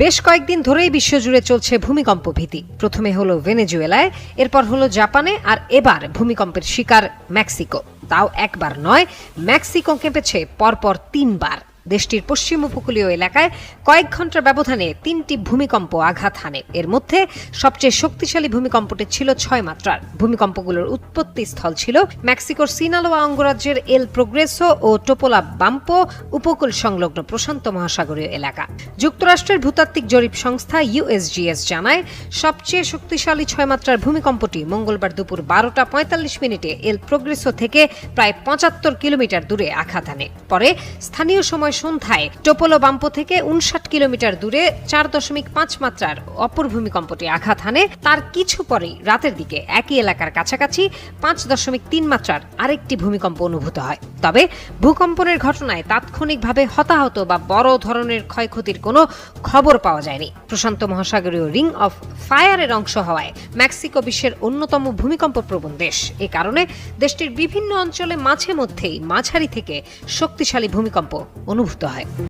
বেশ কয়েকদিন ধরেই বিশ্বজুড়ে চলছে ভূমিকম্প ভীতি। প্রথমে হলো ভেনেজুয়েলায়, এরপর হলো জাপানে, আর এবার ভূমিকম্পের শিকার মেক্সিকো। তাও একবার নয়, মেক্সিকো কেঁপেছে পরপর 3 বার। দেশটির পশ্চিম উপকূলীয় এলাকায় কয়েক ঘন্টার ব্যবধানে 3টি ভূমিকম্প আঘাত হানে। এর মধ্যে সবচেয়ে শক্তিশালী ভূমিকম্পটি ছিল 6 মাত্রার। ভূমিকম্পগুলোর উৎপত্তি স্থল ছিল মেক্সিকোর সিনালোয়া অঙ্গরাজ্যের এল প্রোগ্রেসো ও টোপোলা বাম্পো উপকূল সংলগ্ন প্রশান্ত মহাসাগরীয় এলাকা। যুক্তরাষ্ট্রের ভূতাত্ত্বিক জরিপ সংস্থা ইউএসজিএস জানায়, সবচেয়ে শক্তিশালী 6 মাত্রার ভূমিকম্পটি মঙ্গলবার দুপুর 12টা 45 মিনিটে এল প্রোগ্রেসো থেকে প্রায় 75 কিলোমিটার দূরে আঘাত হানে। পরে স্থানীয় সময় সন্ধ্যায় টোপোলো বাম্পো থেকে 59 কিলোমিটার দূরে 4.5 মাত্রার অপর ভূমিকম্পটি আঘাত হানে। তার কিছু পরেই রাতের দিকে একই এলাকার কাছাকাছি 5.3 মাত্রার আরেকটি ভূমিকম্প অনুভূত হয়। তবে ভূকম্পনের ঘটনায় তাৎক্ষণিকভাবে হতাহত বা বড় ধরনের ক্ষয়ক্ষতির কোনো খবর পাওয়া যায়নি। প্রশান্ত মহাসাগরীয় রিং অফ ফায়ারের অংশ হওয়ায় মেক্সিকো বিশ্বের অন্যতম ভূমিকম্প প্রবণ দেশ। এ কারণে দেশটির বিভিন্ন অঞ্চলে মাঝে মধ্যেই মাঝারি থেকে শক্তিশালী ভূমিকম্প অনুভূত হয়।